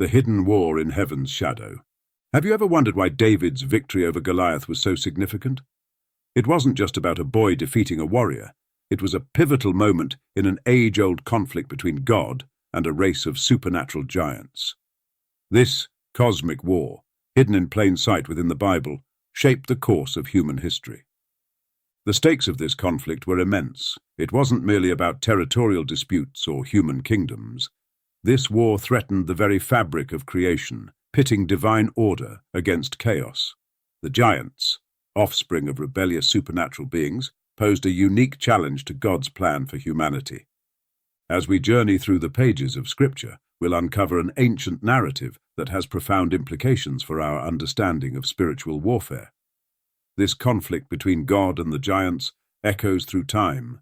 the hidden war in heaven's shadow. Have you ever wondered why David's victory over Goliath was so significant? It wasn't just about a boy defeating a warrior. It was a pivotal moment in an age-old conflict between God and a race of supernatural giants. This cosmic war, hidden in plain sight within the Bible, shaped the course of human history. The stakes of this conflict were immense. It wasn't merely about territorial disputes or human kingdoms. This war threatened the very fabric of creation, pitting divine order against chaos. The giants, offspring of rebellious supernatural beings, posed a unique challenge to God's plan for humanity. As we journey through the pages of Scripture, we'll uncover an ancient narrative that has profound implications for our understanding of spiritual warfare. This conflict between God and the giants echoes through time,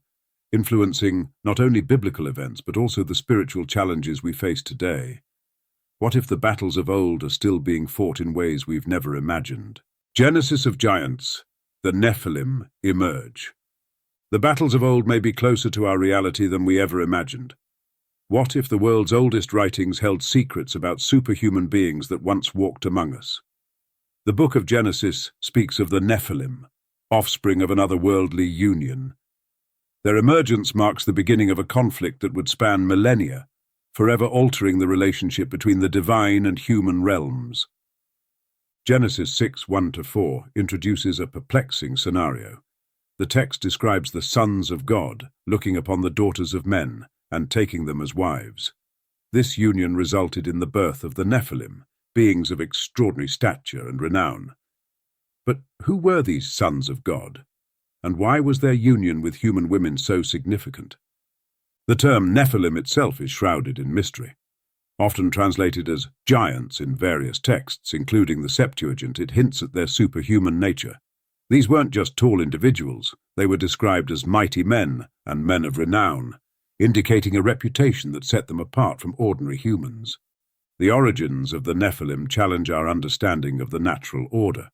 influencing not only biblical events but also the spiritual challenges we face today. What if the battles of old are still being fought in ways we've never imagined? Genesis of giants, the Nephilim, emerge. The battles of old may be closer to our reality than we ever imagined. What if the world's oldest writings held secrets about superhuman beings that once walked among us? The book of Genesis speaks of the Nephilim, offspring of an otherworldly union. Their emergence marks the beginning of a conflict that would span millennia, forever altering the relationship between the divine and human realms. Genesis 6:1-4 introduces a perplexing scenario. The text describes the sons of God looking upon the daughters of men and taking them as wives. This union resulted in the birth of the Nephilim, beings of extraordinary stature and renown. But who were these sons of God? And why was their union with human women so significant? The term Nephilim itself is shrouded in mystery. Often translated as giants in various texts, including the Septuagint, it hints at their superhuman nature. These weren't just tall individuals, they were described as mighty men and men of renown, indicating a reputation that set them apart from ordinary humans. The origins of the Nephilim challenge our understanding of the natural order.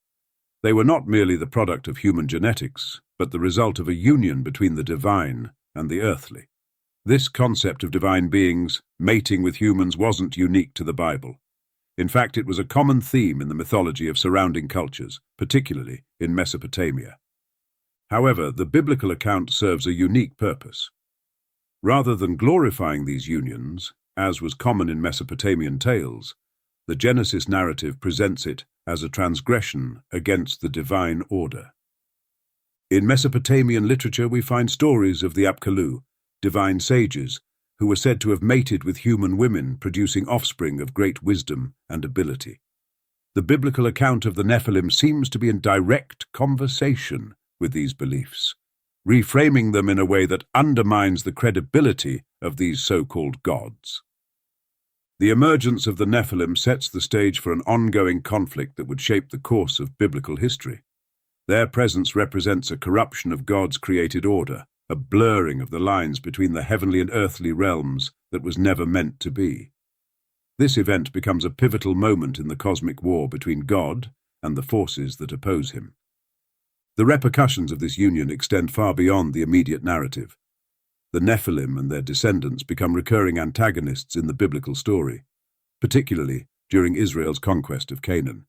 They were not merely the product of human genetics, but the result of a union between the divine and the earthly. This concept of divine beings mating with humans wasn't unique to the Bible. In fact, it was a common theme in the mythology of surrounding cultures, particularly in Mesopotamia. However, the biblical account serves a unique purpose. Rather than glorifying these unions, as was common in Mesopotamian tales, the Genesis narrative presents it as a transgression against the divine order. In Mesopotamian literature we find stories of the Apkallu, divine sages, who were said to have mated with human women, producing offspring of great wisdom and ability. The biblical account of the Nephilim seems to be in direct conversation with these beliefs, reframing them in a way that undermines the credibility of these so-called gods. The emergence of the Nephilim sets the stage for an ongoing conflict that would shape the course of biblical history. Their presence represents a corruption of God's created order, a blurring of the lines between the heavenly and earthly realms that was never meant to be. This event becomes a pivotal moment in the cosmic war between God and the forces that oppose him. The repercussions of this union extend far beyond the immediate narrative. The Nephilim and their descendants become recurring antagonists in the biblical story, particularly during Israel's conquest of Canaan.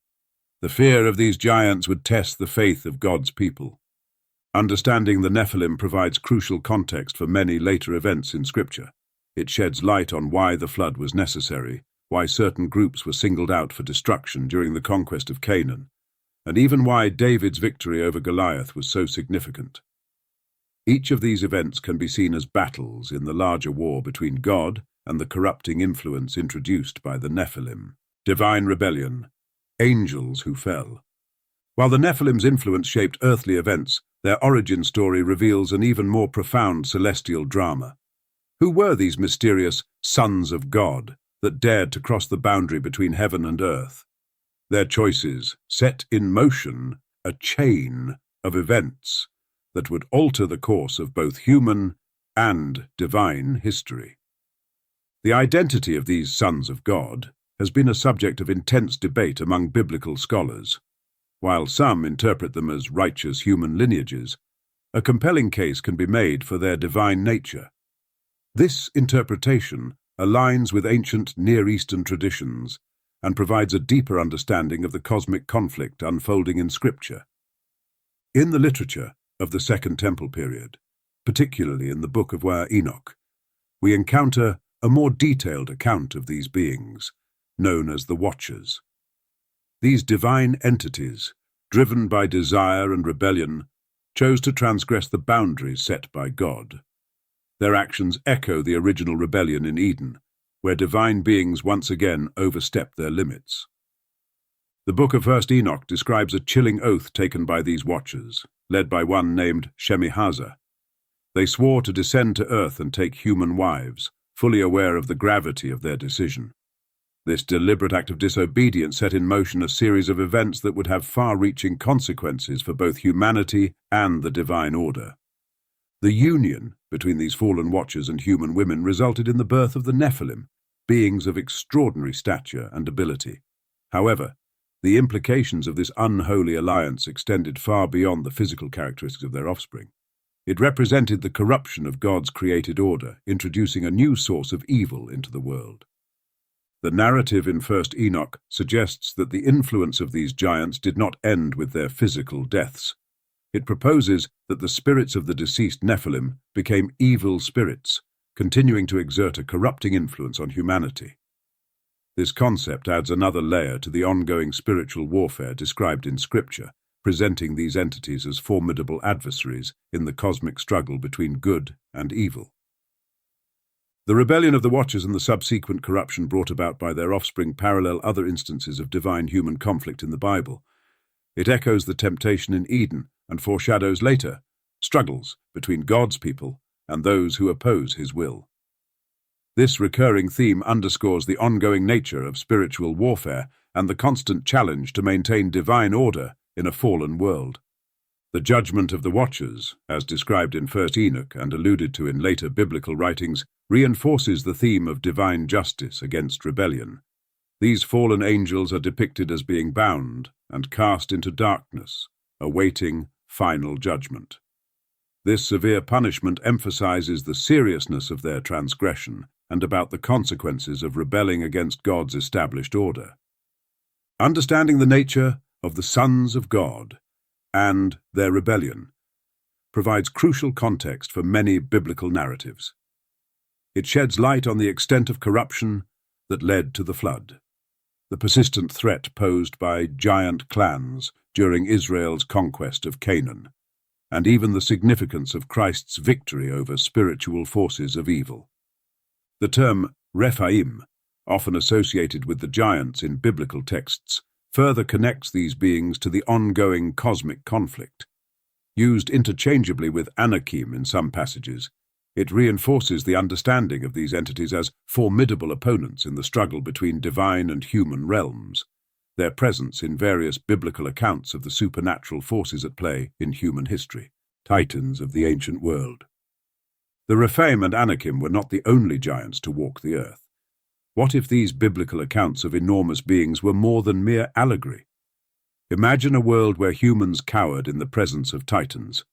The fear of these giants would test the faith of God's people. Understanding the Nephilim provides crucial context for many later events in Scripture. It sheds light on why the flood was necessary, why certain groups were singled out for destruction during the conquest of Canaan, and even why David's victory over Goliath was so significant. Each of these events can be seen as battles in the larger war between God and the corrupting influence introduced by the Nephilim. Divine rebellion, angels who fell. While the Nephilim's influence shaped earthly events, their origin story reveals an even more profound celestial drama. Who were these mysterious sons of God that dared to cross the boundary between heaven and earth? Their choices set in motion a chain of events that would alter the course of both human and divine history. The identity of these sons of God has been a subject of intense debate among biblical scholars. While some interpret them as righteous human lineages, a compelling case can be made for their divine nature. This interpretation aligns with ancient Near Eastern traditions and provides a deeper understanding of the cosmic conflict unfolding in Scripture. In the literature of the Second Temple period, particularly in the Book of Enoch, we encounter a more detailed account of these beings, known as the Watchers. These divine entities, driven by desire and rebellion, chose to transgress the boundaries set by God. Their actions echo the original rebellion in Eden, where divine beings once again overstepped their limits. The Book of 1 Enoch describes a chilling oath taken by these Watchers, led by one named Shemihaza. They swore to descend to earth and take human wives, fully aware of the gravity of their decision. This deliberate act of disobedience set in motion a series of events that would have far-reaching consequences for both humanity and the divine order. The union between these fallen Watchers and human women resulted in the birth of the Nephilim, beings of extraordinary stature and ability. However, the implications of this unholy alliance extended far beyond the physical characteristics of their offspring. It represented the corruption of God's created order, introducing a new source of evil into the world. The narrative in 1 Enoch suggests that the influence of these giants did not end with their physical deaths. It proposes that the spirits of the deceased Nephilim became evil spirits, continuing to exert a corrupting influence on humanity. This concept adds another layer to the ongoing spiritual warfare described in Scripture, presenting these entities as formidable adversaries in the cosmic struggle between good and evil. The rebellion of the Watchers and the subsequent corruption brought about by their offspring parallel other instances of divine-human conflict in the Bible. It echoes the temptation in Eden and foreshadows later struggles between God's people and those who oppose his will. This recurring theme underscores the ongoing nature of spiritual warfare and the constant challenge to maintain divine order in a fallen world. The judgment of the Watchers, as described in 1 Enoch and alluded to in later biblical writings, reinforces the theme of divine justice against rebellion. These fallen angels are depicted as being bound and cast into darkness, awaiting final judgment. This severe punishment emphasizes the seriousness of their transgression and about the consequences of rebelling against God's established order. Understanding the nature of the sons of God and their rebellion provides crucial context for many biblical narratives. It sheds light on the extent of corruption that led to the flood, the persistent threat posed by giant clans during Israel's conquest of Canaan, and even the significance of Christ's victory over spiritual forces of evil. The term Rephaim, often associated with the giants in biblical texts, further connects these beings to the ongoing cosmic conflict. Used interchangeably with Anakim in some passages, it reinforces the understanding of these entities as formidable opponents in the struggle between divine and human realms, their presence in various biblical accounts of the supernatural forces at play in human history, titans of the ancient world. The Rephaim and Anakim were not the only giants to walk the earth. What if these biblical accounts of enormous beings were more than mere allegory? Imagine a world where humans cowered in the presence of titans.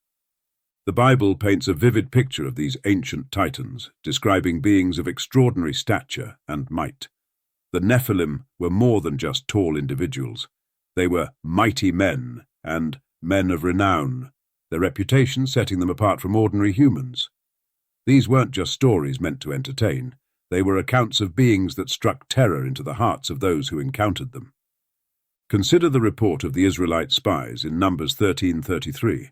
The Bible paints a vivid picture of these ancient titans, describing beings of extraordinary stature and might. The Nephilim were more than just tall individuals. They were mighty men and men of renown, their reputation setting them apart from ordinary humans. These weren't just stories meant to entertain. They were accounts of beings that struck terror into the hearts of those who encountered them. Consider the report of the Israelite spies in Numbers 13:33.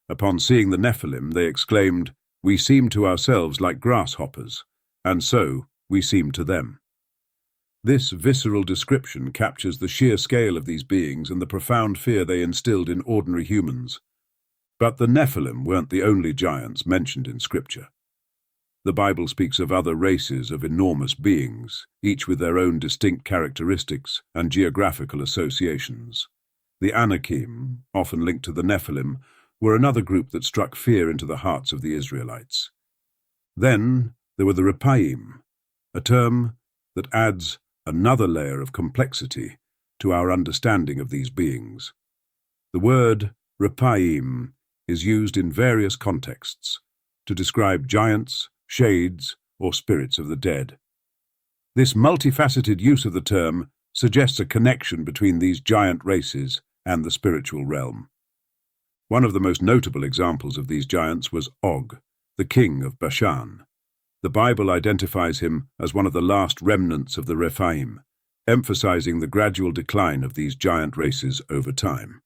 Upon seeing the Nephilim, they exclaimed, "We seem to ourselves like grasshoppers, and so we seem to them." This visceral description captures the sheer scale of these beings and the profound fear they instilled in ordinary humans. But the Nephilim weren't the only giants mentioned in Scripture. The Bible speaks of other races of enormous beings, each with their own distinct characteristics and geographical associations. The Anakim, often linked to the Nephilim, were another group that struck fear into the hearts of the Israelites. Then there were the Rephaim, a term that adds another layer of complexity to our understanding of these beings. The word Rephaim is used in various contexts to describe giants, shades, or spirits of the dead. This multifaceted use of the term suggests a connection between these giant races and the spiritual realm. One of the most notable examples of these giants was Og, the king of Bashan. The Bible identifies him as one of the last remnants of the Rephaim, emphasizing the gradual decline of these giant races over time.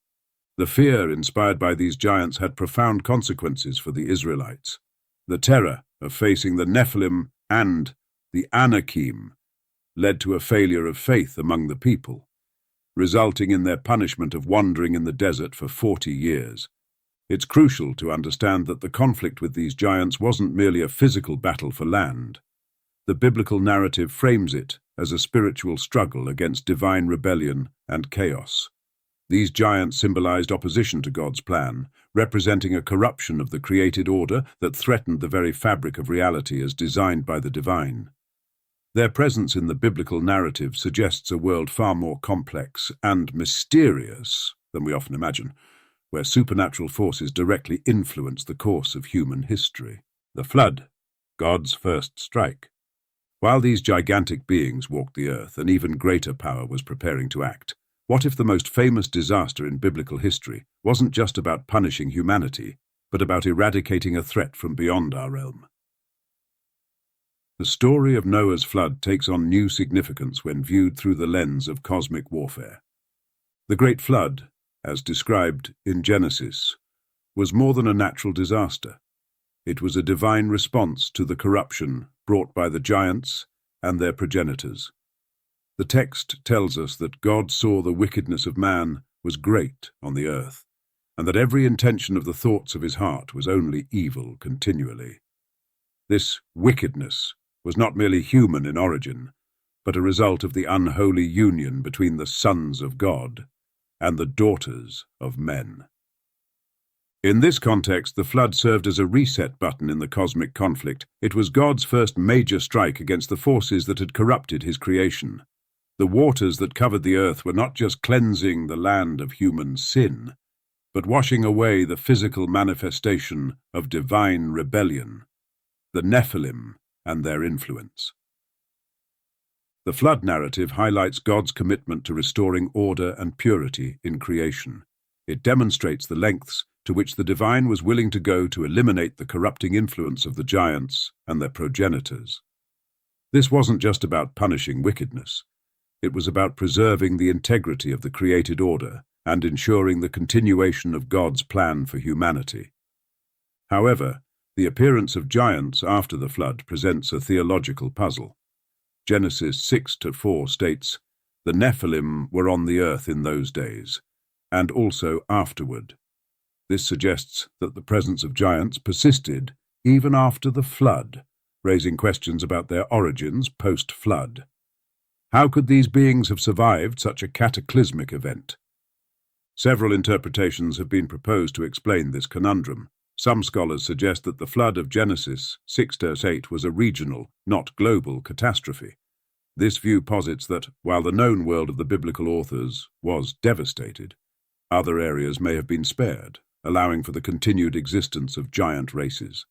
The fear inspired by these giants had profound consequences for the Israelites. The terror of facing the Nephilim and the Anakim led to a failure of faith among the people, resulting in their punishment of wandering in the desert for 40 years. It's crucial to understand that the conflict with these giants wasn't merely a physical battle for land. The biblical narrative frames it as a spiritual struggle against divine rebellion and chaos. These giants symbolized opposition to God's plan, representing a corruption of the created order that threatened the very fabric of reality as designed by the divine. Their presence in the biblical narrative suggests a world far more complex and mysterious than we often imagine, where supernatural forces directly influence the course of human history. The flood, God's first strike. While these gigantic beings walked the earth, an even greater power was preparing to act. What if the most famous disaster in biblical history wasn't just about punishing humanity, but about eradicating a threat from beyond our realm? The story of Noah's flood takes on new significance when viewed through the lens of cosmic warfare. The Great Flood, as described in Genesis, was more than a natural disaster. It was a divine response to the corruption brought by the giants and their progenitors. The text tells us that God saw the wickedness of man was great on the earth, and that every intention of the thoughts of his heart was only evil continually. This wickedness was not merely human in origin, but a result of the unholy union between the sons of God and the daughters of men. In this context, the flood served as a reset button in the cosmic conflict. It was God's first major strike against the forces that had corrupted his creation. The waters that covered the earth were not just cleansing the land of human sin, but washing away the physical manifestation of divine rebellion, the Nephilim and their influence. The flood narrative highlights God's commitment to restoring order and purity in creation. It demonstrates the lengths to which the divine was willing to go to eliminate the corrupting influence of the giants and their progenitors. This wasn't just about punishing wickedness. It was about preserving the integrity of the created order and ensuring the continuation of God's plan for humanity. However, the appearance of giants after the flood presents a theological puzzle. Genesis 6-4 states, "The Nephilim were on the earth in those days, and also afterward." This suggests that the presence of giants persisted even after the flood, raising questions about their origins post-flood. How could these beings have survived such a cataclysmic event? Several interpretations have been proposed to explain this conundrum. Some scholars suggest that the flood of Genesis 6-8 was a regional, not global, catastrophe. This view posits that, while the known world of the biblical authors was devastated, other areas may have been spared, allowing for the continued existence of giant races.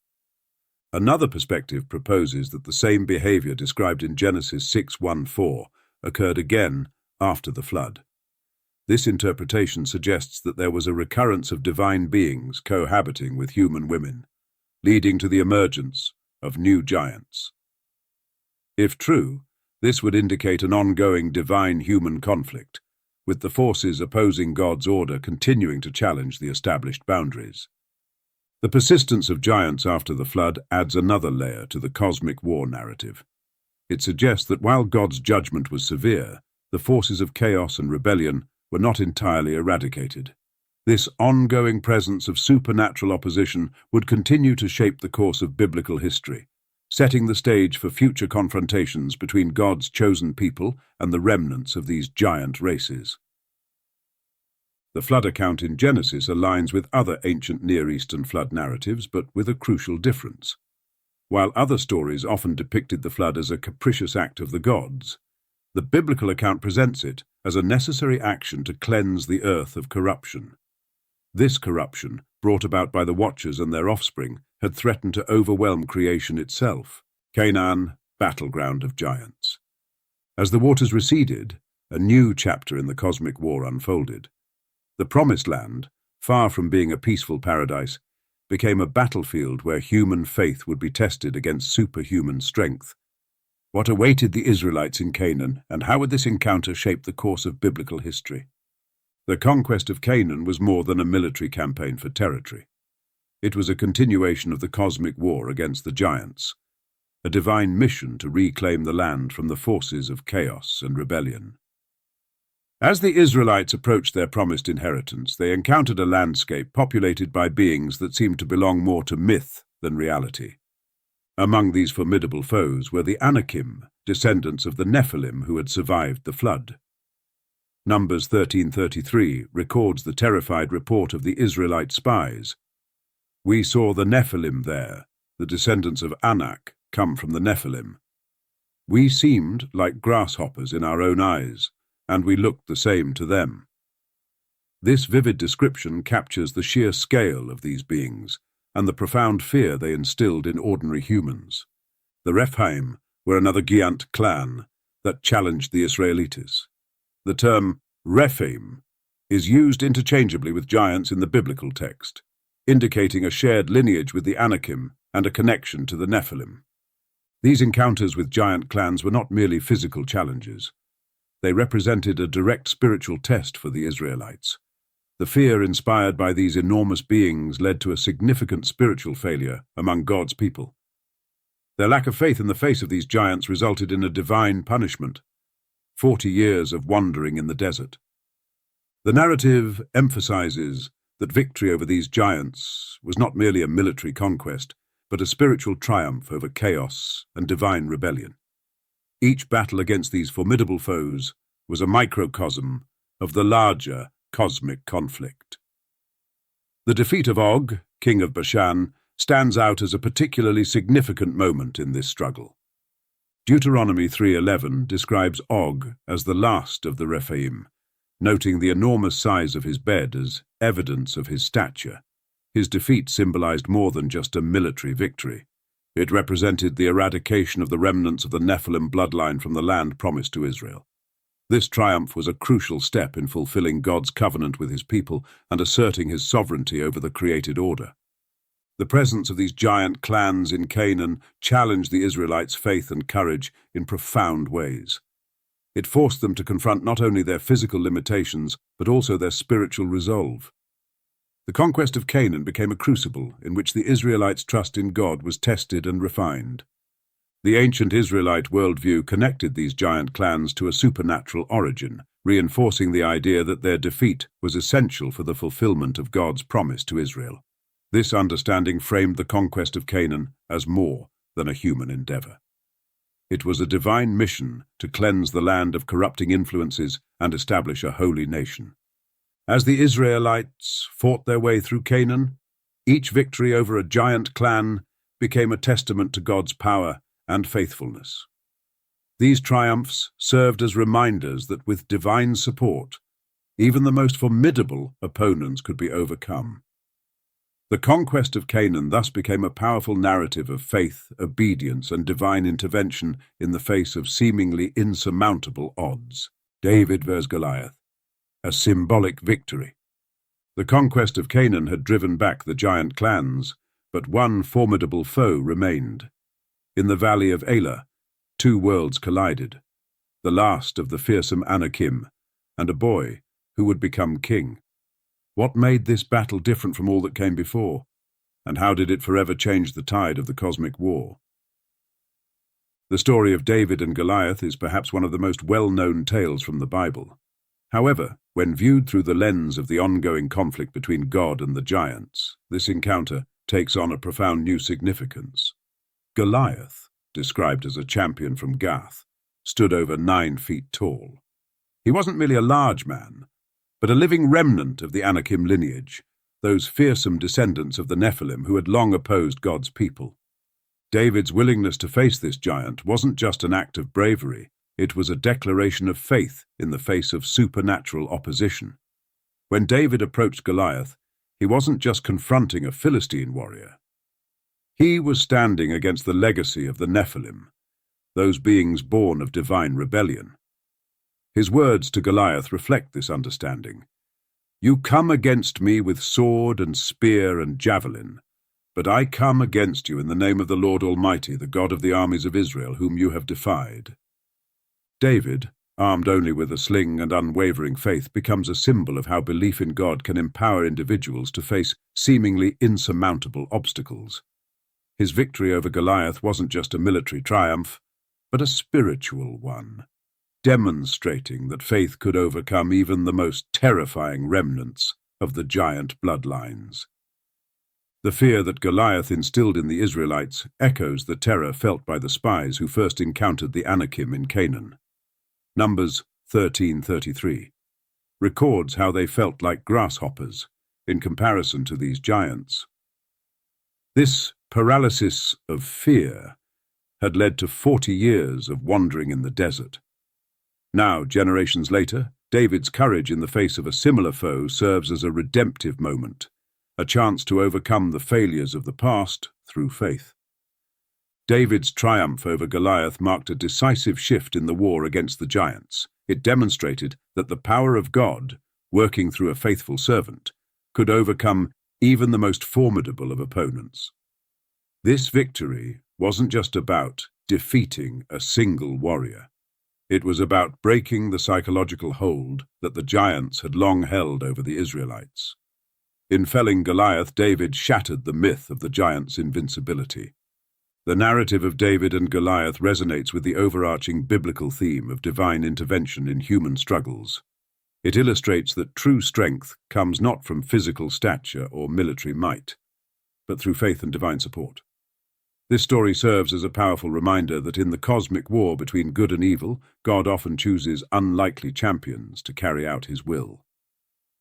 Another perspective proposes that the same behavior described in Genesis 6:1-4 occurred again after the flood. This interpretation suggests that there was a recurrence of divine beings cohabiting with human women, leading to the emergence of new giants. If true, this would indicate an ongoing divine-human conflict, with the forces opposing God's order continuing to challenge the established boundaries. The persistence of giants after the flood adds another layer to the cosmic war narrative. It suggests that while God's judgment was severe, the forces of chaos and rebellion were not entirely eradicated. This ongoing presence of supernatural opposition would continue to shape the course of biblical history, setting the stage for future confrontations between God's chosen people and the remnants of these giant races. The flood account in Genesis aligns with other ancient Near Eastern flood narratives, but with a crucial difference. While other stories often depicted the flood as a capricious act of the gods, the biblical account presents it as a necessary action to cleanse the earth of corruption. This corruption, brought about by the Watchers and their offspring, had threatened to overwhelm creation itself. Canaan, battleground of giants. As the waters receded, a new chapter in the cosmic war unfolded. The Promised Land, far from being a peaceful paradise, became a battlefield where human faith would be tested against superhuman strength. What awaited the Israelites in Canaan, and how would this encounter shape the course of biblical history? The conquest of Canaan was more than a military campaign for territory. It was a continuation of the cosmic war against the giants, a divine mission to reclaim the land from the forces of chaos and rebellion. As the Israelites approached their promised inheritance, they encountered a landscape populated by beings that seemed to belong more to myth than reality. Among these formidable foes were the Anakim, descendants of the Nephilim who had survived the flood. Numbers 13:33 records the terrified report of the Israelite spies. "We saw the Nephilim there, the descendants of Anak, come from the Nephilim. We seemed like grasshoppers in our own eyes, and we looked the same to them." This vivid description captures the sheer scale of these beings and the profound fear they instilled in ordinary humans. The Rephaim were another Giant clan that challenged the Israelites. The term Rephaim is used interchangeably with giants in the biblical text, indicating a shared lineage with the Anakim and a connection to the Nephilim. These encounters with giant clans were not merely physical challenges. They represented a direct spiritual test for the Israelites. The fear inspired by these enormous beings led to a significant spiritual failure among God's people. Their lack of faith in the face of these giants resulted in a divine punishment: 40 years of wandering in the desert. The narrative emphasizes that victory over these giants was not merely a military conquest, but a spiritual triumph over chaos and divine rebellion. Each battle against these formidable foes was a microcosm of the larger cosmic conflict. The defeat of Og, king of Bashan, stands out as a particularly significant moment in this struggle. Deuteronomy 3:11 describes Og as the last of the Rephaim, noting the enormous size of his bed as evidence of his stature. His defeat symbolized more than just a military victory. It represented the eradication of the remnants of the Nephilim bloodline from the land promised to Israel. This triumph was a crucial step in fulfilling God's covenant with his people and asserting his sovereignty over the created order. The presence of these giant clans in Canaan challenged the Israelites' faith and courage in profound ways. It forced them to confront not only their physical limitations, but also their spiritual resolve. The conquest of Canaan became a crucible in which the Israelites' trust in God was tested and refined. The ancient Israelite worldview connected these giant clans to a supernatural origin, reinforcing the idea that their defeat was essential for the fulfillment of God's promise to Israel. This understanding framed the conquest of Canaan as more than a human endeavor. It was a divine mission to cleanse the land of corrupting influences and establish a holy nation. As the Israelites fought their way through Canaan, each victory over a giant clan became a testament to God's power and faithfulness. These triumphs served as reminders that with divine support, even the most formidable opponents could be overcome. The conquest of Canaan thus became a powerful narrative of faith, obedience, and divine intervention in the face of seemingly insurmountable odds. David vs. Goliath, a symbolic victory. The conquest of Canaan had driven back the giant clans, but one formidable foe remained. In the valley of Elah, two worlds collided, the last of the fearsome Anakim, and a boy who would become king. What made this battle different from all that came before, and how did it forever change the tide of the cosmic war? The story of David and Goliath is perhaps one of the most well-known tales from the Bible. However, when viewed through the lens of the ongoing conflict between God and the giants, this encounter takes on a profound new significance. Goliath, described as a champion from Gath, stood over 9 feet tall. He wasn't merely a large man, but a living remnant of the Anakim lineage, those fearsome descendants of the Nephilim who had long opposed God's people. David's willingness to face this giant wasn't just an act of bravery, it was a declaration of faith in the face of supernatural opposition. When David approached Goliath, he wasn't just confronting a Philistine warrior. He was standing against the legacy of the Nephilim, those beings born of divine rebellion. His words to Goliath reflect this understanding. "You come against me with sword and spear and javelin, but I come against you in the name of the Lord Almighty, the God of the armies of Israel, whom you have defied." David, armed only with a sling and unwavering faith, becomes a symbol of how belief in God can empower individuals to face seemingly insurmountable obstacles. His victory over Goliath wasn't just a military triumph, but a spiritual one, demonstrating that faith could overcome even the most terrifying remnants of the giant bloodlines. The fear that Goliath instilled in the Israelites echoes the terror felt by the spies who first encountered the Anakim in Canaan. Numbers 13:33 records how they felt like grasshoppers in comparison to these giants. This paralysis of fear had led to 40 years of wandering in the desert. Now, generations later, David's courage in the face of a similar foe serves as a redemptive moment, a chance to overcome the failures of the past through faith. David's triumph over Goliath marked a decisive shift in the war against the giants. It demonstrated that the power of God, working through a faithful servant, could overcome even the most formidable of opponents. This victory wasn't just about defeating a single warrior. It was about breaking the psychological hold that the giants had long held over the Israelites. In felling Goliath, David shattered the myth of the giant's invincibility. The narrative of David and Goliath resonates with the overarching biblical theme of divine intervention in human struggles. It illustrates that true strength comes not from physical stature or military might, but through faith and divine support. This story serves as a powerful reminder that in the cosmic war between good and evil, God often chooses unlikely champions to carry out his will.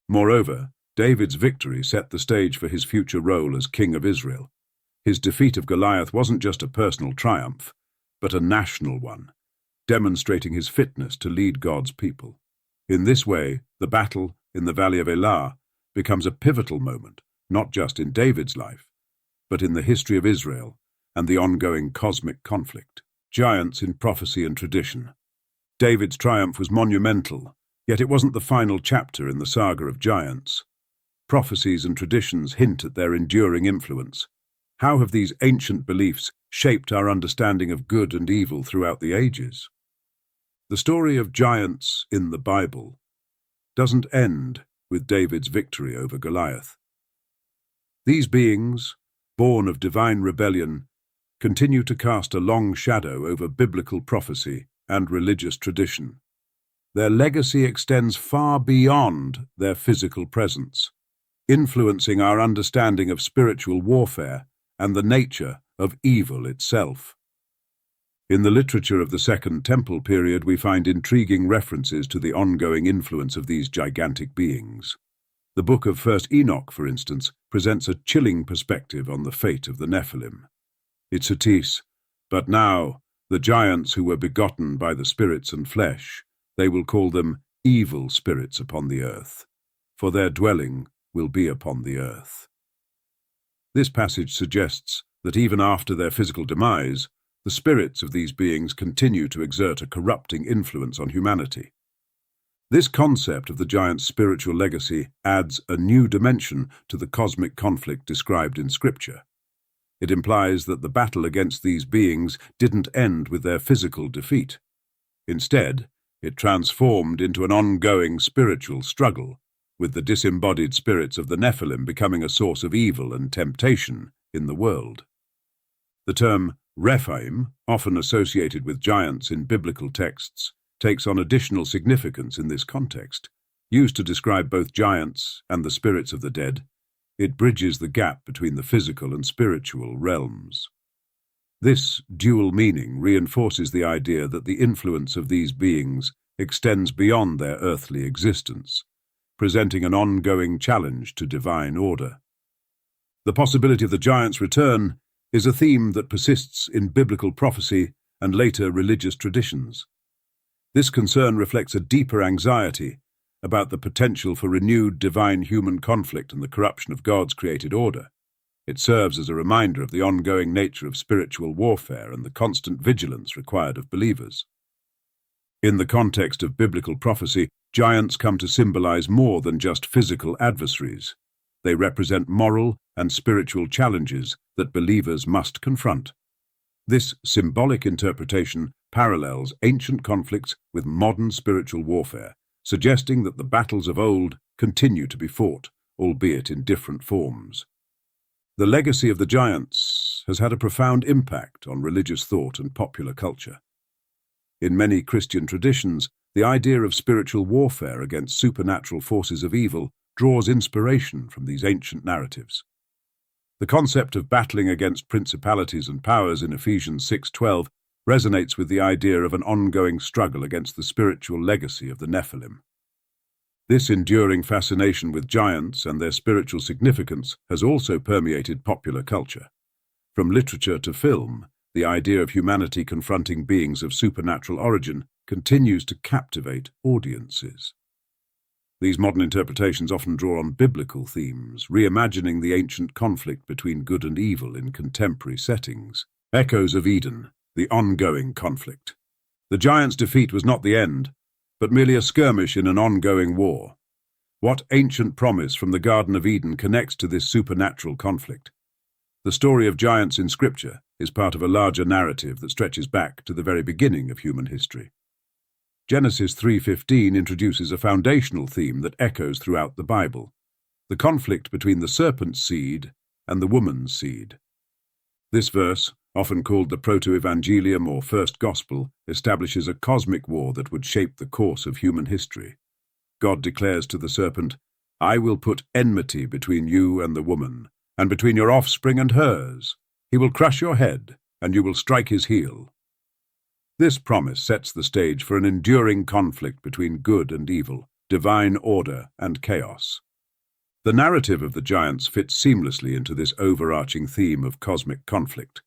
Moreover, David's victory set the stage for his future role as king of Israel. His defeat of Goliath wasn't just a personal triumph, but a national one, demonstrating his fitness to lead God's people. In this way, the battle in the Valley of Elah becomes a pivotal moment, not just in David's life, but in the history of Israel and the ongoing cosmic conflict. Giants in prophecy and tradition. David's triumph was monumental, yet it wasn't the final chapter in the saga of giants. Prophecies and traditions hint at their enduring influence. How have these ancient beliefs shaped our understanding of good and evil throughout the ages? The story of giants in the Bible doesn't end with David's victory over Goliath. These beings, born of divine rebellion, continue to cast a long shadow over biblical prophecy and religious tradition. Their legacy extends far beyond their physical presence, influencing our understanding of spiritual warfare and the nature of evil itself. In the literature of the Second Temple period, we find intriguing references to the ongoing influence of these gigantic beings. The book of 1 Enoch, for instance, presents a chilling perspective on the fate of the Nephilim. It cites, "But now, the giants who were begotten by the spirits and flesh, they will call them evil spirits upon the earth, for their dwelling will be upon the earth." This passage suggests that even after their physical demise, the spirits of these beings continue to exert a corrupting influence on humanity. This concept of the giant's spiritual legacy adds a new dimension to the cosmic conflict described in Scripture. It implies that the battle against these beings didn't end with their physical defeat. Instead, it transformed into an ongoing spiritual struggle, with the disembodied spirits of the Nephilim becoming a source of evil and temptation in the world. The term Rephaim, often associated with giants in biblical texts, takes on additional significance in this context. Used to describe both giants and the spirits of the dead, it bridges the gap between the physical and spiritual realms. This dual meaning reinforces the idea that the influence of these beings extends beyond their earthly existence, presenting an ongoing challenge to divine order. The possibility of the giant's return is a theme that persists in biblical prophecy and later religious traditions. This concern reflects a deeper anxiety about the potential for renewed divine-human conflict and the corruption of God's created order. It serves as a reminder of the ongoing nature of spiritual warfare and the constant vigilance required of believers. In the context of biblical prophecy, giants come to symbolize more than just physical adversaries. They represent moral and spiritual challenges that believers must confront. This symbolic interpretation parallels ancient conflicts with modern spiritual warfare, suggesting that the battles of old continue to be fought, albeit in different forms. The legacy of the giants has had a profound impact on religious thought and popular culture. In many Christian traditions, the idea of spiritual warfare against supernatural forces of evil draws inspiration from these ancient narratives. The concept of battling against principalities and powers in Ephesians 6:12 resonates with the idea of an ongoing struggle against the spiritual legacy of the Nephilim. This enduring fascination with giants and their spiritual significance has also permeated popular culture. From literature to film, the idea of humanity confronting beings of supernatural origin continues to captivate audiences. These modern interpretations often draw on biblical themes, reimagining the ancient conflict between good and evil in contemporary settings. Echoes of Eden, the ongoing conflict. The giants' defeat was not the end, but merely a skirmish in an ongoing war. What ancient promise from the Garden of Eden connects to this supernatural conflict? The story of giants in Scripture is part of a larger narrative that stretches back to the very beginning of human history. Genesis 3:15 introduces a foundational theme that echoes throughout the Bible: the conflict between the serpent's seed and the woman's seed. This verse, often called the Proto-Evangelium or First Gospel, establishes a cosmic war that would shape the course of human history. God declares to the serpent, "I will put enmity between you and the woman, and between your offspring and hers. He will crush your head, and you will strike his heel." This promise sets the stage for an enduring conflict between good and evil, divine order and chaos. The narrative of the giants fits seamlessly into this overarching theme of cosmic conflict.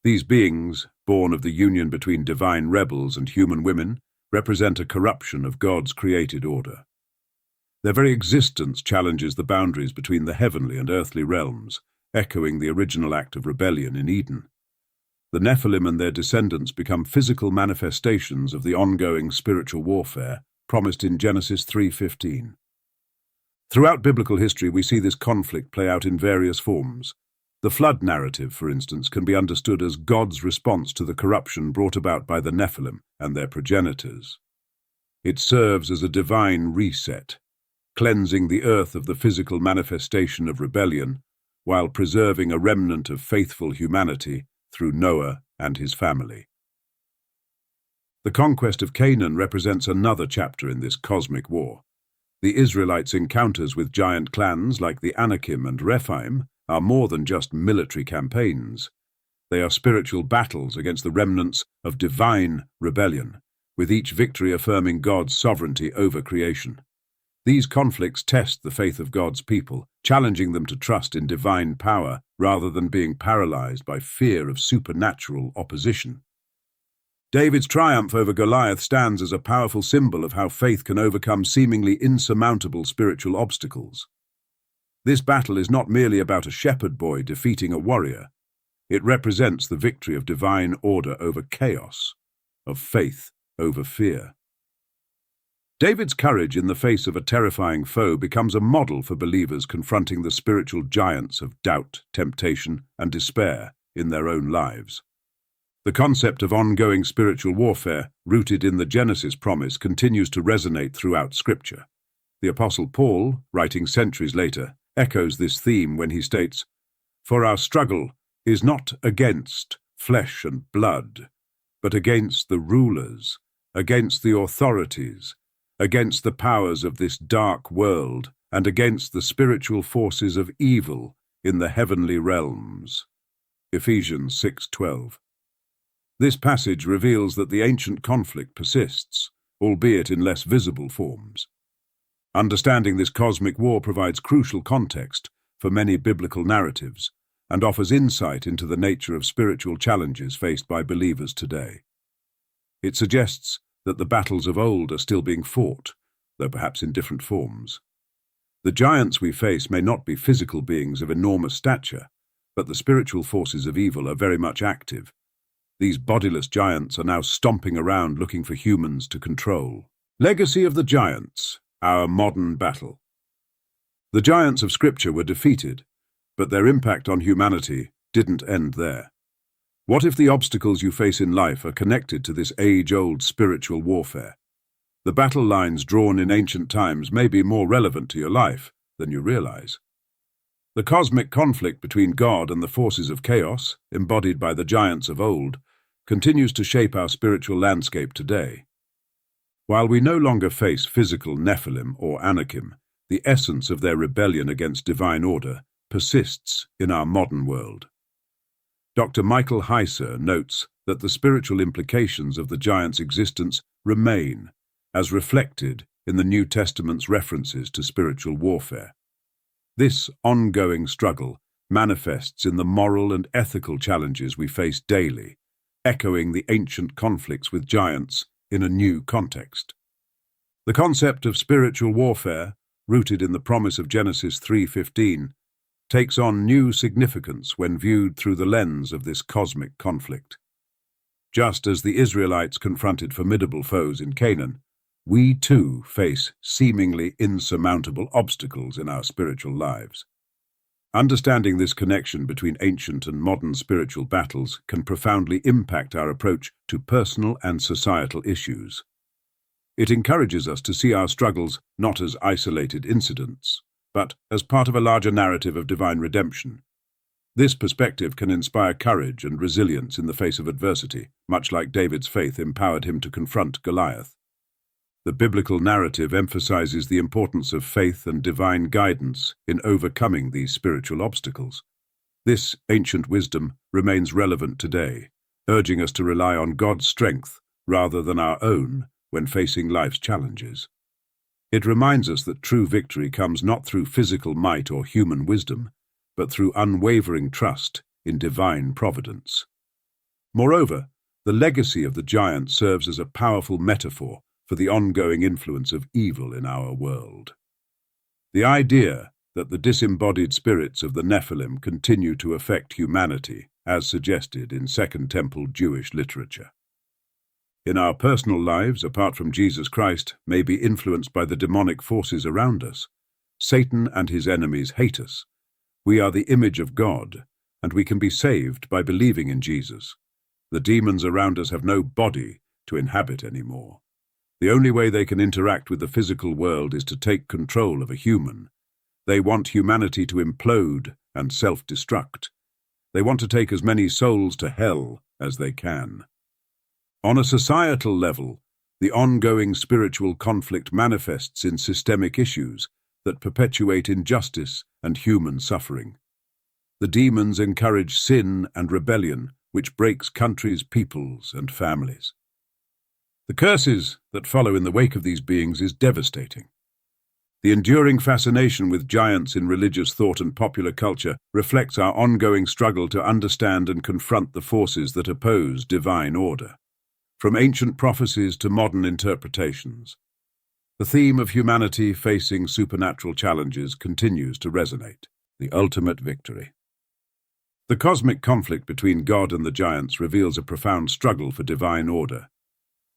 These beings, born of the union between divine rebels and human women, represent a corruption of God's created order. Their very existence challenges the boundaries between the heavenly and earthly realms, echoing the original act of rebellion in Eden. The Nephilim and their descendants become physical manifestations of the ongoing spiritual warfare promised in Genesis 3:15. Throughout biblical history, we see this conflict play out in various forms. The flood narrative, for instance, can be understood as God's response to the corruption brought about by the Nephilim and their progenitors. It serves as a divine reset, cleansing the earth of the physical manifestation of rebellion, while preserving a remnant of faithful humanity through Noah and his family. The conquest of Canaan represents another chapter in this cosmic war. The Israelites' encounters with giant clans like the Anakim and Rephaim are more than just military campaigns. They are spiritual battles against the remnants of divine rebellion, with each victory affirming God's sovereignty over creation. These conflicts test the faith of God's people, challenging them to trust in divine power rather than being paralyzed by fear of supernatural opposition. David's triumph over Goliath stands as a powerful symbol of how faith can overcome seemingly insurmountable spiritual obstacles. This battle is not merely about a shepherd boy defeating a warrior. It represents the victory of divine order over chaos, of faith over fear. David's courage in the face of a terrifying foe becomes a model for believers confronting the spiritual giants of doubt, temptation, and despair in their own lives. The concept of ongoing spiritual warfare, rooted in the Genesis promise, continues to resonate throughout Scripture. The Apostle Paul, writing centuries later, echoes this theme when he states, "For our struggle is not against flesh and blood, but against the rulers, against the authorities, against the powers of this dark world, and against the spiritual forces of evil in the heavenly realms." Ephesians 6:12. This passage reveals that the ancient conflict persists, albeit in less visible forms. Understanding this cosmic war provides crucial context for many biblical narratives and offers insight into the nature of spiritual challenges faced by believers today. It suggests that the battles of old are still being fought, though perhaps in different forms. The giants we face may not be physical beings of enormous stature, but the spiritual forces of evil are very much active. These bodiless giants are now stomping around looking for humans to control. Legacy of the giants, our modern battle. The giants of Scripture were defeated, but their impact on humanity didn't end there. What if the obstacles you face in life are connected to this age-old spiritual warfare? The battle lines drawn in ancient times may be more relevant to your life than you realize. The cosmic conflict between God and the forces of chaos, embodied by the giants of old, continues to shape our spiritual landscape today. While we no longer face physical Nephilim or Anakim, the essence of their rebellion against divine order persists in our modern world. Dr. Michael Heiser notes that the spiritual implications of the giants' existence remain, as reflected in the New Testament's references to spiritual warfare. This ongoing struggle manifests in the moral and ethical challenges we face daily, echoing the ancient conflicts with giants in a new context. The concept of spiritual warfare, rooted in the promise of Genesis 3:15, takes on new significance when viewed through the lens of this cosmic conflict. Just as the Israelites confronted formidable foes in Canaan, we too face seemingly insurmountable obstacles in our spiritual lives. Understanding this connection between ancient and modern spiritual battles can profoundly impact our approach to personal and societal issues. It encourages us to see our struggles not as isolated incidents, but as part of a larger narrative of divine redemption. This perspective can inspire courage and resilience in the face of adversity, much like David's faith empowered him to confront Goliath. The biblical narrative emphasizes the importance of faith and divine guidance in overcoming these spiritual obstacles. This ancient wisdom remains relevant today, urging us to rely on God's strength rather than our own when facing life's challenges. It reminds us that true victory comes not through physical might or human wisdom, but through unwavering trust in divine providence. Moreover, the legacy of the giant serves as a powerful metaphor for the ongoing influence of evil in our world. The idea that the disembodied spirits of the Nephilim continue to affect humanity, as suggested in Second Temple Jewish literature. In our personal lives, apart from Jesus Christ, may be influenced by the demonic forces around us. Satan and his enemies hate us. We are the image of God, and we can be saved by believing in Jesus. The demons around us have no body to inhabit anymore. The only way they can interact with the physical world is to take control of a human. They want humanity to implode and self-destruct. They want to take as many souls to hell as they can. On a societal level, the ongoing spiritual conflict manifests in systemic issues that perpetuate injustice and human suffering. The demons encourage sin and rebellion, which breaks countries, peoples, and families. The curses that follow in the wake of these beings is devastating. The enduring fascination with giants in religious thought and popular culture reflects our ongoing struggle to understand and confront the forces that oppose divine order. From ancient prophecies to modern interpretations, the theme of humanity facing supernatural challenges continues to resonate. The ultimate victory. The cosmic conflict between God and the giants reveals a profound struggle for divine order.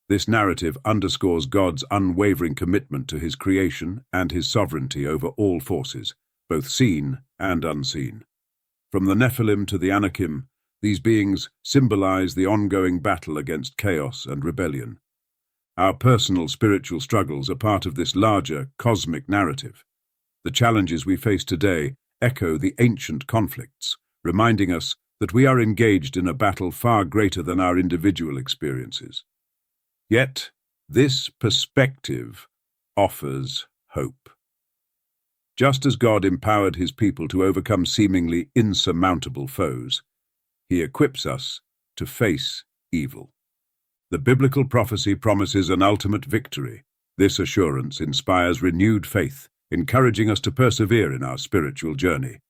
This narrative underscores God's unwavering commitment to his creation and his sovereignty over all forces, both seen and unseen. From the Nephilim to the Anakim, these beings symbolize the ongoing battle against chaos and rebellion. Our personal spiritual struggles are part of this larger cosmic narrative. The challenges we face today echo the ancient conflicts, reminding us that we are engaged in a battle far greater than our individual experiences. Yet, this perspective offers hope. Just as God empowered his people to overcome seemingly insurmountable foes, he equips us to face evil. The biblical prophecy promises an ultimate victory. This assurance inspires renewed faith, encouraging us to persevere in our spiritual journey.